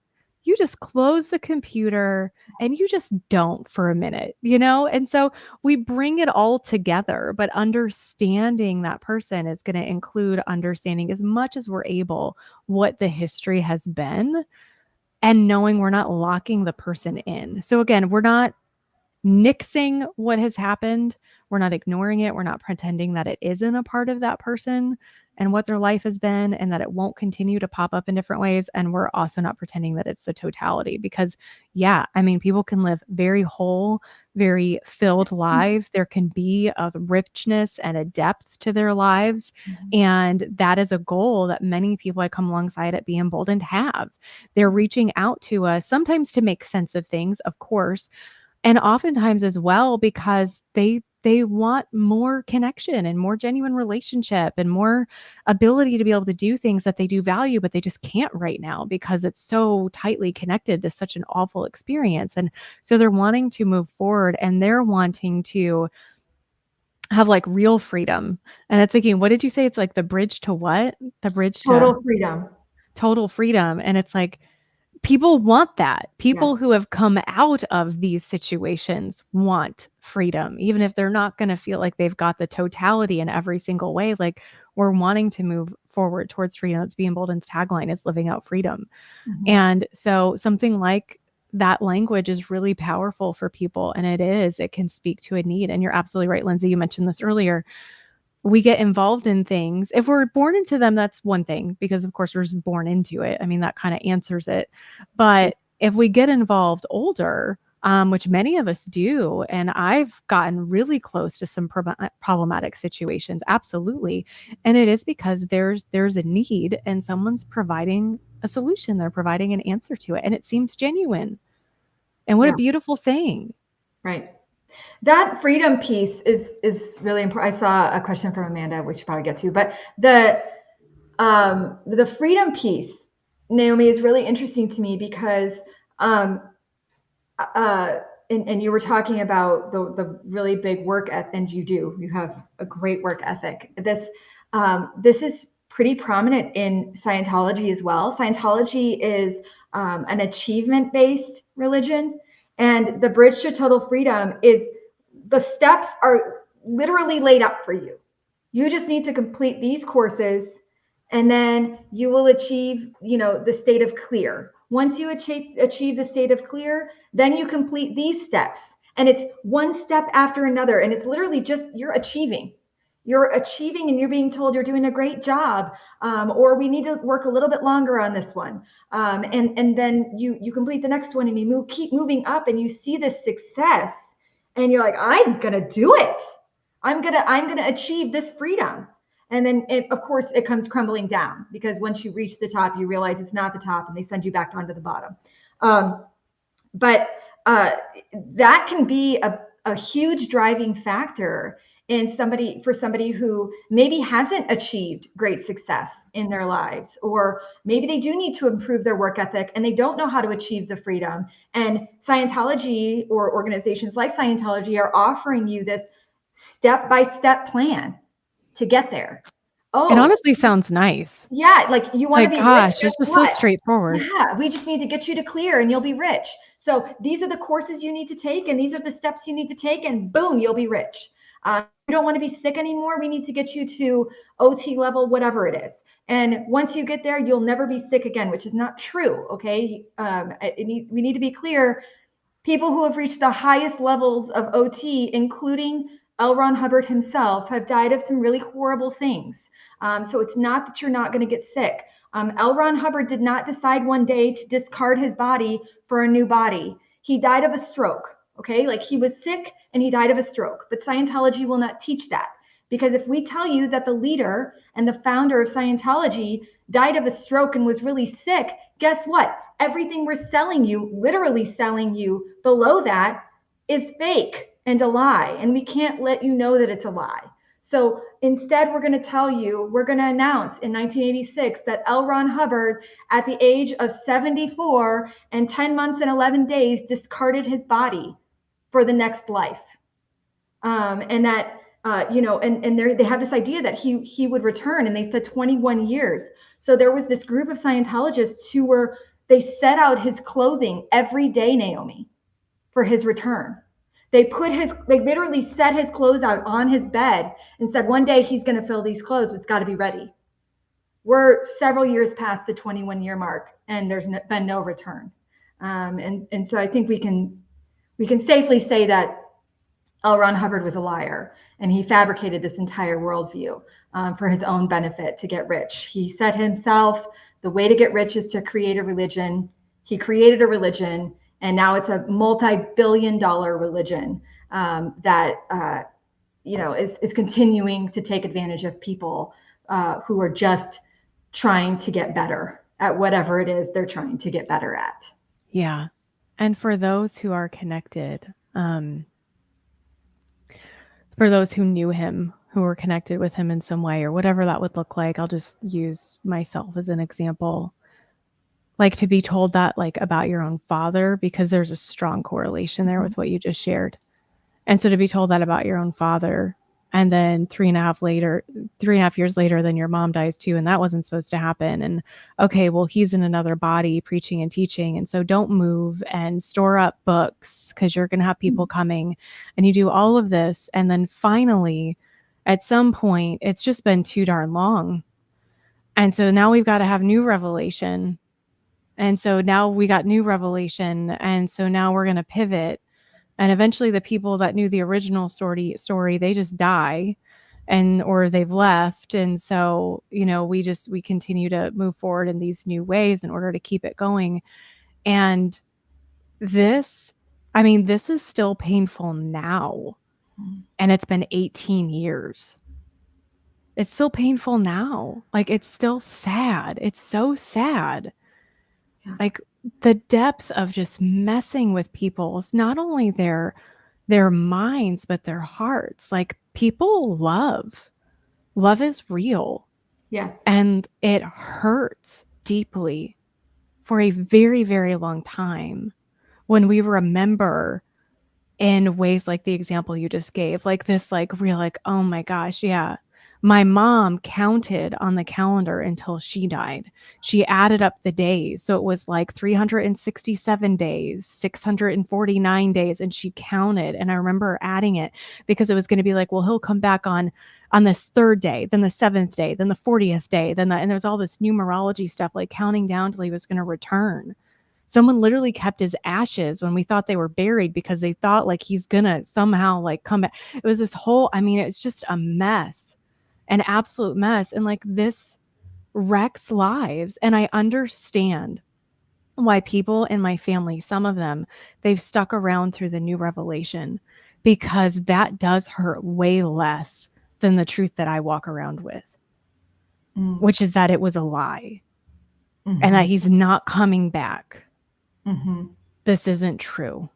You just close the computer and you just don't for a minute, And so we bring it all together, but understanding that person is going to include understanding as much as we're able what the history has been, and knowing we're not locking the person in. So again, we're not nixing what has happened. We're not ignoring it. We're not pretending that it isn't a part of that person and what their life has been, and that it won't continue to pop up in different ways. And we're also not pretending that it's the totality, because people can live very whole, very filled lives. There can be a richness and a depth to their lives. And that is a goal that many people I come alongside at Be Emboldened have. They're reaching out to us sometimes to make sense of things, of course, and oftentimes as well, because they want more connection and more genuine relationship and more ability to be able to do things that they do value, but they just can't right now because it's so tightly connected to such an awful experience. And so they're wanting to move forward, and they're wanting to have like real freedom. And it's thinking, what did you say? It's like the bridge to what? The bridge to total freedom. Total freedom. And it's like, people want that. People who have come out of these situations want freedom, even if they're not going to feel like they've got the totality in every single way. Like, we're wanting to move forward towards freedom. It's Be Emboldened's tagline is living out freedom. And so something like that language is really powerful for people. And it can speak to a need. And you're absolutely right, Lindsey. You mentioned this earlier. we get involved in things. If we're born into them, that's one thing, because of course we're just born into it. I mean, that kind of answers it. But if we get involved older, which many of us do, and I've gotten really close to some problematic situations, absolutely. And it is because there's a need and someone's providing a solution. They're providing an answer to it. And it seems genuine. And what a beautiful thing. Right. That freedom piece is really important. I saw a question from Amanda, we should probably get to, but the freedom piece, Naomi, is really interesting to me because and you were talking about the really big work ethic, and you have a great work ethic. This is pretty prominent in Scientology as well. Scientology is an achievement-based religion, and the Bridge to Total Freedom is, the steps are literally laid out for you. You just need to complete these courses, and then you will achieve, the state of clear. Once you achieve the state of clear, then you complete these steps, and it's one step after another, and it's literally just you're achieving, and you're being told you're doing a great job, or we need to work a little bit longer on this one, and then you complete the next one, and you keep moving up, and you see this success, and you're like, I'm gonna do it. I'm gonna achieve this freedom. And then, of course, it comes crumbling down, because once you reach the top, you realize it's not the top, and they send you back down to the bottom. But that can be a huge driving factor in somebody who maybe hasn't achieved great success in their lives, or maybe they do need to improve their work ethic and they don't know how to achieve the freedom. And Scientology, or organizations like Scientology, are offering you this step-by-step plan to get there. It honestly sounds nice. Yeah, like you want to be rich. It's just so straightforward. Yeah, we just need to get you to clear and you'll be rich. So these are the courses you need to take, and these are the steps you need to take, and boom, you'll be rich. You don't want to be sick anymore. We need to get you to OT level, whatever it is. And once you get there, you'll never be sick again, which is not true. Okay. We need to be clear. People who have reached the highest levels of OT, including L. Ron Hubbard himself, have died of some really horrible things. So it's not that you're not going to get sick. L. Ron Hubbard did not decide one day to discard his body for a new body. He died of a stroke. Okay, like he was sick and he died of a stroke. But Scientology will not teach that, because if we tell you that the leader and the founder of Scientology died of a stroke and was really sick, guess what? Everything we're selling you, literally selling you below that, is fake and a lie. And we can't let you know that it's a lie. So instead, we're going to announce in 1986 that L. Ron Hubbard, at the age of 74 and 10 months and 11 days, discarded his body for the next life. And that, they have this idea that he would return, and they said 21 years. So there was this group of Scientologists they set out his clothing every day, Naomi, for his return. They literally set his clothes out on his bed and said, one day he's going to fill these clothes. It's got to be ready. We're several years past the 21-year mark, and there's been no return. And so I think we can safely say that L. Ron Hubbard was a liar, and he fabricated this entire worldview for his own benefit to get rich. He said himself, the way to get rich is to create a religion. He created a religion, and now it's a multi-billion-dollar religion that is continuing to take advantage of people who are just trying to get better at whatever it is they're trying to get better at. Yeah. And for those who are connected, for those who knew him, who were connected with him in some way, or whatever that would look like, I'll just use myself as an example. Like, to be told that, like, about your own father, because there's a strong correlation there with what you just shared. And so to be told that about your own father, and then 3.5 years later, then your mom dies too, and that wasn't supposed to happen. And okay, well, he's in another body preaching and teaching, and so don't move and store up books because you're going to have people coming, and you do all of this, and then finally, at some point, it's just been too darn long, and so now we've got to have new revelation. And so now we got new revelation. And so now we're going to pivot. And eventually the people that knew the original story, they just die. or they've left. And so, we continue to move forward in these new ways in order to keep it going. And this is still painful now. And it's been 18 years. It's still painful now. Like, it's still sad. It's so sad. Yeah. Like, the depth of just messing with people's, not only their minds, but their hearts. Like, people love is real. Yes. And it hurts deeply for a very, very long time when we remember in ways like the example you just gave, like this, like real, like, oh my gosh, yeah. My mom counted on the calendar until she died. She added up the days. So it was like 367 days, 649 days, and she counted. And I remember adding it because it was going to be like, well, he'll come back on this third day, then the seventh day, then the 40th day, and there's all this numerology stuff, like counting down till he was going to return. Someone literally kept his ashes when we thought they were buried because they thought like he's gonna somehow like come back. It was this whole, it's just a mess, an absolute mess. And like, this wrecks lives. And I understand why people in my family, some of them, they've stuck around through the new revelation, because that does hurt way less than the truth that I walk around with, which is that it was a lie and that he's not coming back. This isn't true.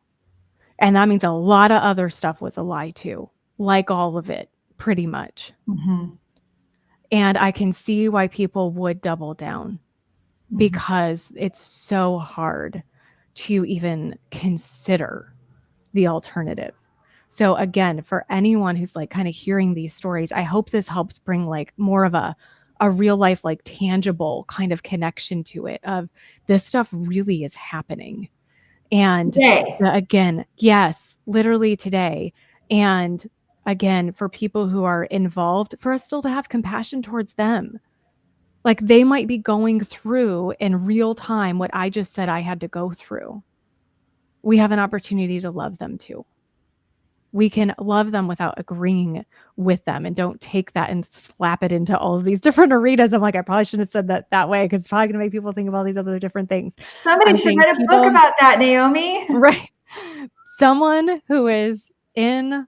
And that means a lot of other stuff was a lie too, like all of it, pretty much. And I can see why people would double down, because it's so hard to even consider the alternative. So again, for anyone who's like kind of hearing these stories, I hope this helps bring like more of a real life, like tangible kind of connection to it, of this stuff really is happening. And again, yes, literally today. And again, for people who are involved, for us still to have compassion towards them. Like, they might be going through in real time what I just said I had to go through. We have an opportunity to love them too. We can love them without agreeing with them, and don't take that and slap it into all of these different arenas. I'm like, I probably shouldn't have said that way, because it's probably going to make people think of all these other different things. Somebody should write a book about that, Naomi. Right. Someone who is in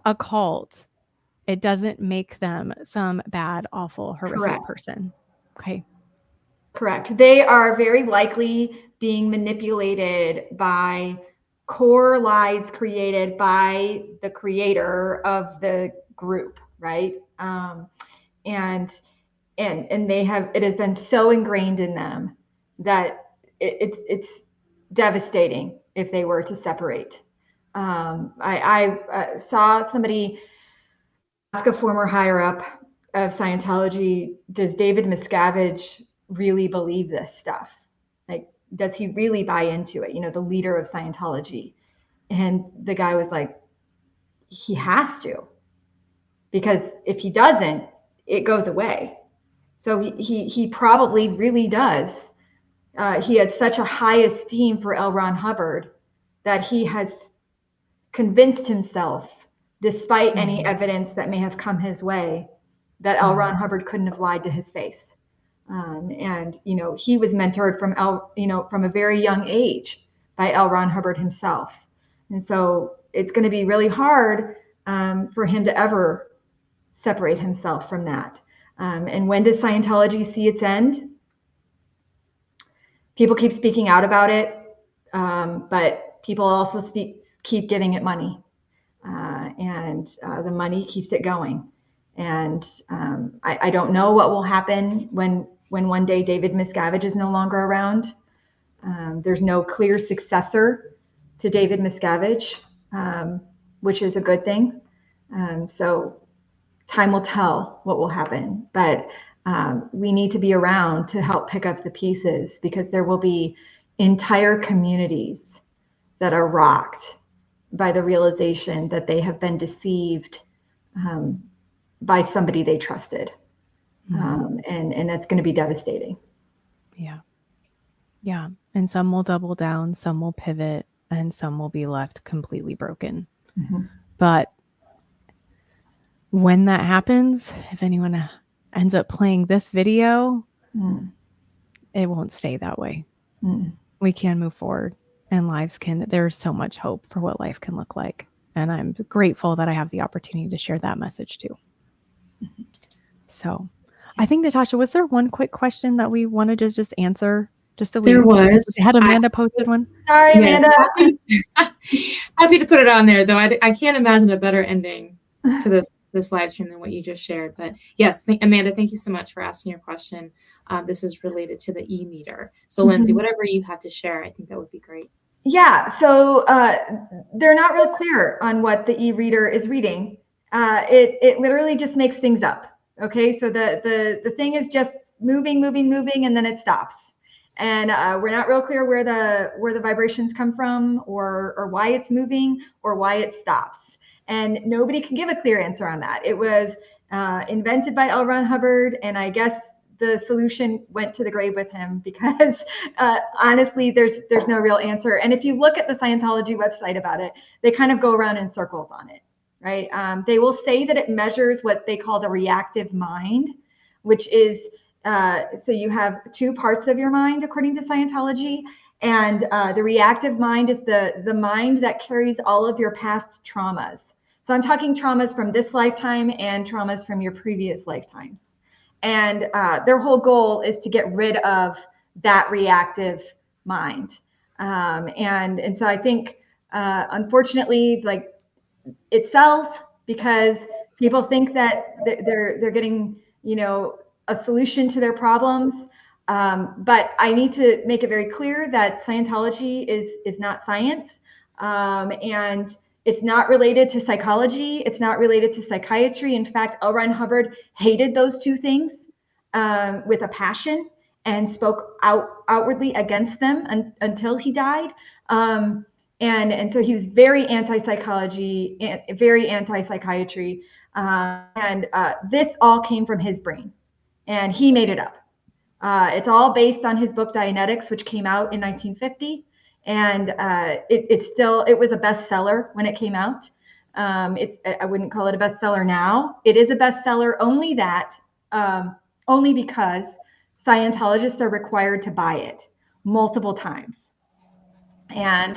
a cult, it doesn't make them some bad, awful, horrific person. Okay. Correct. They are very likely being manipulated by core lies created by the creator of the group, right? And it has been so ingrained in them that it's devastating if they were to separate. I saw somebody ask a former higher up of Scientology, does David Miscavige really believe this stuff? Like, does he really buy into it? The leader of Scientology. And the guy was like, he has to, because if he doesn't, it goes away. So he probably really does. He had such a high esteem for L. Ron Hubbard that he has convinced himself, despite any evidence that may have come his way, that L. Ron Hubbard couldn't have lied to his face. And he was mentored from a very young age by L. Ron Hubbard himself. And so it's going to be really hard for him to ever separate himself from that. And when does Scientology see its end? People keep speaking out about it, but people also keep giving it money, and the money keeps it going. And I don't know what will happen when one day David Miscavige is no longer around. There's no clear successor to David Miscavige, which is a good thing. So time will tell what will happen, but we need to be around to help pick up the pieces, because there will be entire communities that are rocked by the realization that they have been deceived by somebody they trusted. And that's going to be devastating. Yeah. Yeah. And some will double down, some will pivot, and some will be left completely broken. But when that happens, if anyone ends up playing this video, it won't stay that way. We can move forward, and there's so much hope for what life can look like. And I'm grateful that I have the opportunity to share that message too. So I think, Natasha, was there one quick question that we wanted to just answer? There was. Had Amanda posted one? Sorry, Amanda. Happy to put it on there, though. I can't imagine a better ending to this live stream than what you just shared. But yes, Amanda, thank you so much for asking your question. This is related to the e-meter. So Lindsey, whatever you have to share, I think that would be great. Yeah, so they're not real clear on what the e-reader is reading. It literally just makes things up. Okay, so the thing is just moving, and then it stops. And we're not real clear where the vibrations come from, or why it's moving, or why it stops. And nobody can give a clear answer on that. It was invented by L. Ron Hubbard, and I guess the solution went to the grave with him, because honestly, there's no real answer. And if you look at the Scientology website about it, they kind of go around in circles on it, right? They will say that it measures what they call the reactive mind, which is, so you have two parts of your mind, according to Scientology. And the reactive mind is the mind that carries all of your past traumas. So I'm talking traumas from this lifetime and traumas from your previous lifetimes. And their whole goal is to get rid of that reactive mind. And so I think, unfortunately, like, it sells because people think that they're getting, a solution to their problems. But I need to make it very clear that Scientology is not science. And it's not related to psychology. It's not related to psychiatry. In fact, L. Ron Hubbard hated those two things with a passion, and spoke outwardly against them until he died. And so he was very anti-psychology, very anti-psychiatry. And this all came from his brain, and he made it up. It's all based on his book Dianetics, which came out in 1950. And it was a bestseller when it came out. I wouldn't call it a bestseller now. It is a bestseller only because Scientologists are required to buy it multiple times. And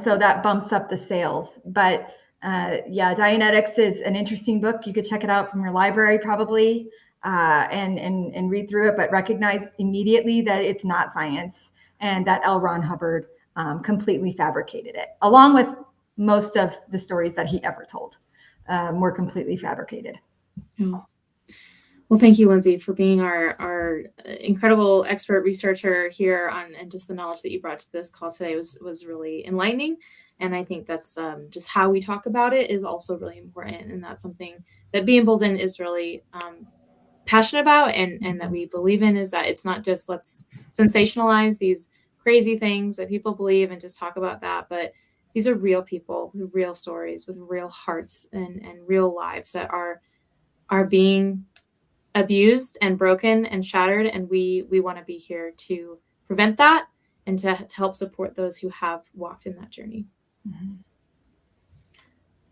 so that bumps up the sales. But yeah, Dianetics is an interesting book. You could check it out from your library probably, and read through it, but recognize immediately that it's not science, and that L. Ron Hubbard completely fabricated it, along with most of the stories that he ever told were completely fabricated. Oh. Well, thank you, Lindsey, for being our incredible expert researcher here and just the knowledge that you brought to this call today was really enlightening. And I think that's just how we talk about it is also really important. And that's something that Being Bolden is really passionate about, and that we believe in, is that it's not just let's sensationalize these crazy things that people believe and just talk about that, but these are real people with real stories, with real hearts and real lives that are being abused and broken and shattered. And we want to be here to prevent that and to help support those who have walked in that journey. Mm-hmm.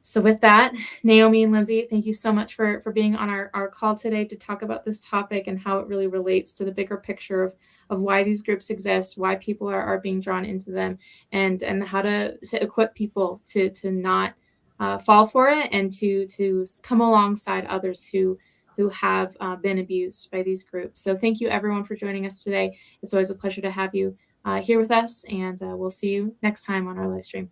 So with that, Naomi and Lindsey, thank you so much for being on our call today to talk about this topic and how it really relates to the bigger picture of why these groups exist, why people are being drawn into them, and how to equip people to not fall for it, and to come alongside others who have been abused by these groups. So thank you everyone for joining us today. It's always a pleasure to have you here with us, and we'll see you next time on our live stream.